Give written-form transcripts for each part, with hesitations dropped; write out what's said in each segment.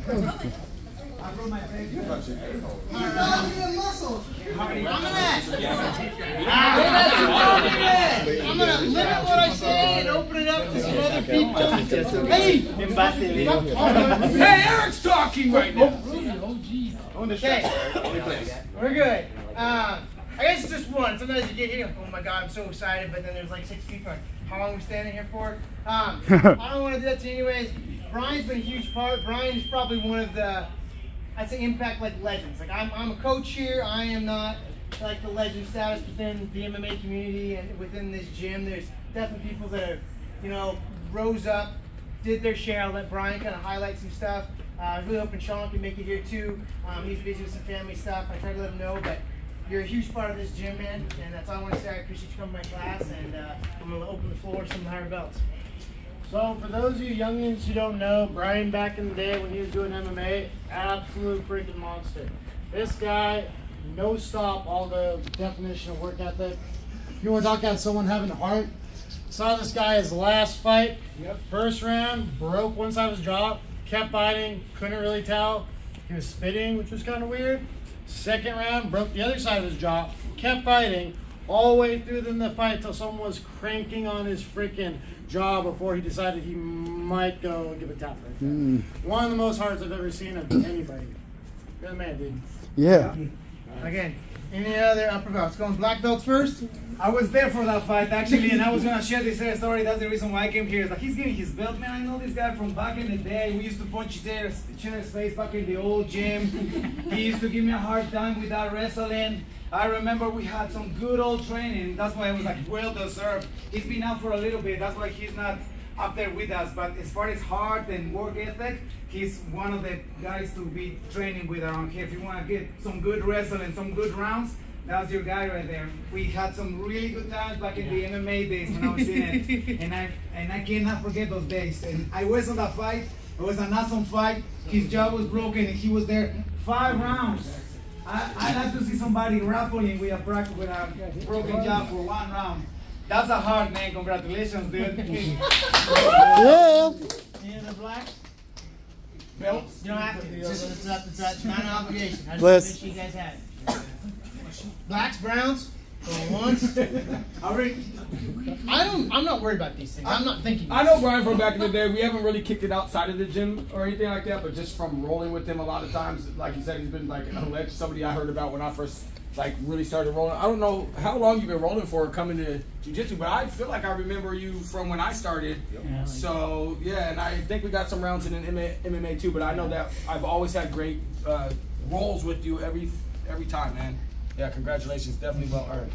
I broke my face. You punch it. Muscles. I'm gonna limit what I say and open it up to some other people. Hey, Eric's talking right now. Okay, we're good. I guess it's just one. Sometimes you get here, oh my god, I'm so excited, but then there's like 6 people. How long are we standing here for? I don't want to do that to you anyways. Brian's been a huge part. Brian is probably one of the, I'd say, impact like legends. Like I'm a coach here. I am not like the legend status within the MMA community and within this gym. There's definitely people that are, you know, rose up, did their share. I'll let Brian kind of highlight some stuff. I was really hoping Sean can make it here too. He's busy with some family stuff. I tried to let him know, but you're a huge part of this gym, man, and that's all I want to say. I appreciate you coming to my class, and I'm going to open the floor to some higher belts. So for those of you youngins who don't know, Brian back in the day when he was doing MMA, absolute freaking monster. This guy, no stop, all the definition of work ethic. You want to talk about someone having heart? Saw this guy his last fight. First round, broke one side of his jaw, kept fighting, couldn't really tell. He was spitting, which was kind of weird. Second round, broke the other side of his jaw, kept fighting all the way through the fight until someone was cranking on his freaking jaw before he decided he might go and give a tap right there. One of the most hearts I've ever seen of anybody. You're the man, dude. Yeah. Again, any other upper belts? Going black belts first? I was there for that fight actually, and I was gonna share this story. That's the reason why I came here. It's like he's getting his belt, man. I know this guy from back in the day. We used to punch each other's face back in the old gym. He used to give me a hard time with that wrestling. I remember we had some good old training. That's why I was like, well deserved. He's been out for a little bit. That's why he's not up there with us. But as far as heart and work ethic, he's one of the guys to be training with around here. If you want to get some good wrestling, some good rounds, that's your guy right there. We had some really good times back in the MMA days when I was in it, and I cannot forget those days. And I was on that fight. It was an awesome fight. His jaw was broken, and he was there 5 rounds. I like to see somebody grappling with a broken jaw for 1 round. That's a hard, man. Congratulations, dude. Yeah. Any other blacks? Belts? You don't have to. It's not an obligation. I just Bless. make sure you guys had it. Blacks, browns, going once. I'm not worried about these things. I'm not thinking. I know Brian from back in the day. We haven't really kicked it outside of the gym or anything like that, but just from rolling with him a lot of times, like he said, he's been like a legend, somebody I heard about when I first like really started rolling. I don't know how long you've been rolling for coming to jiu-jitsu, but I feel like I remember you from when I started. Yeah. So yeah, and I think we got some rounds in MMA too, but I know that I've always had great rolls with you every time, man. Yeah, congratulations, definitely well earned.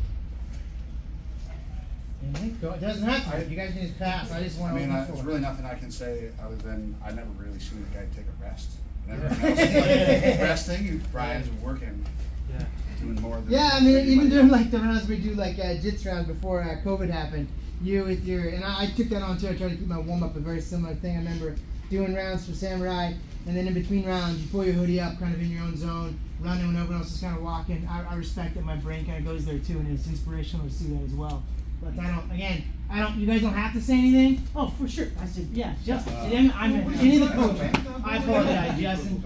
It doesn't have to. You guys can just pass. I just want to. There's really nothing I can say other than I never really seen the guy take a rest. And everyone else is like resting. Brian's working. Yeah. Doing more than. Yeah, I mean, even during like the rounds we do, like jits rounds before COVID happened, you with your, and I took that on too. I tried to keep my warm up a very similar thing. I remember doing rounds for Samurai, and then in between rounds, you pull your hoodie up, kind of in your own zone, running when everyone else is kind of walking. I respect that my brain kind of goes there too, and it's inspirational to see that as well. But you guys don't have to say anything. Oh, for sure. I said, yeah, Justin. I'm any of the coaches. I apologize, Justin.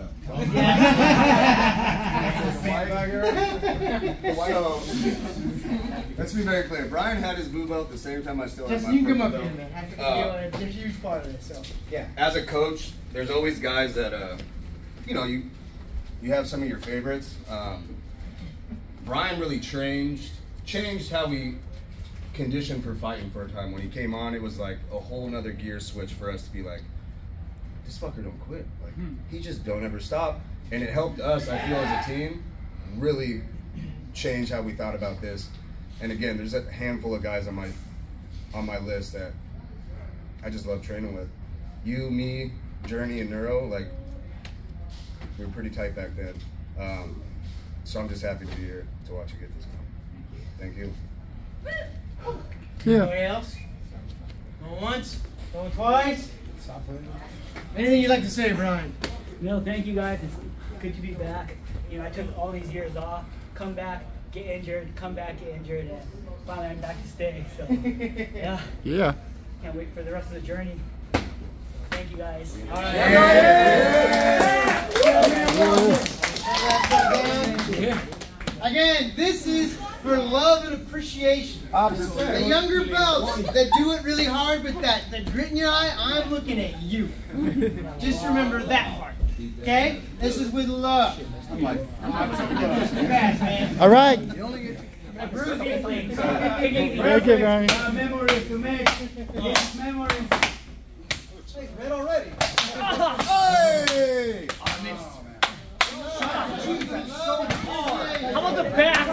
So, let's be very clear. Brian had his blue belt at the same time I still had my you can purple come up belt. here, man. It's a huge part of this. So yeah. As a coach, there's always guys that you know, you have some of your favorites. Brian really changed how we conditioned for fighting for a time. When he came on, it was like a whole nother gear switch for us to be like, this fucker don't quit. Like he just don't ever stop. And it helped us, I feel, as a team, really change how we thought about this. And again, there's a handful of guys on my list that I just love training with. You, me, Journey, and Neuro, like we were pretty tight back then. So I'm just happy to be here to watch you get this one. Thank you. Yeah. Anybody else? Going once? Going twice? Anything you'd like to say, Brian? No, thank you guys. It's good to be back. You know, I took all these years off, come back, get injured, come back, get injured, and finally I'm back to stay. So, yeah. Yeah. Can't wait for the rest of the journey. Thank you guys. All right. Yeah. for love and appreciation. Absolutely. The younger belts that do it really hard with that grit in your eye, I'm looking at you. Just remember that part. Okay? This is with love. Fast, man. All right. Make it, Brian. Memories to make. Yes, memories. Red already. Hey! How about the back?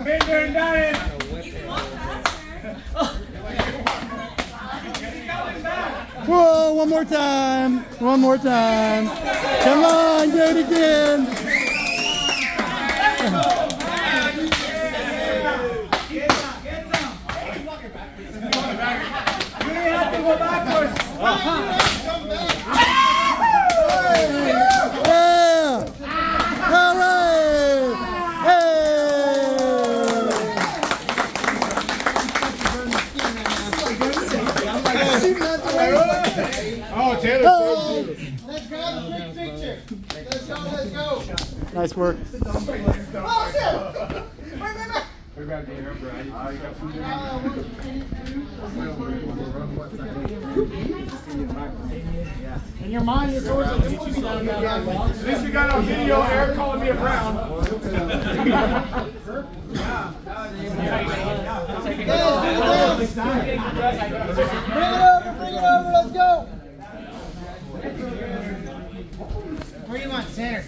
Been there and done it. Whoa, one more time. One more time. Come on, do it again. Get some. You didn't have to go backwards. Yeah. All right. Oh, Taylor. Hey. Let's grab a quick picture. Let's go, let's go. Nice work. Oh, shit! Wait. In your mind, you're towards the Tsusumi down that box. At least we got on video Eric calling me a brown. Bring it over, let's go. Where do you want, center?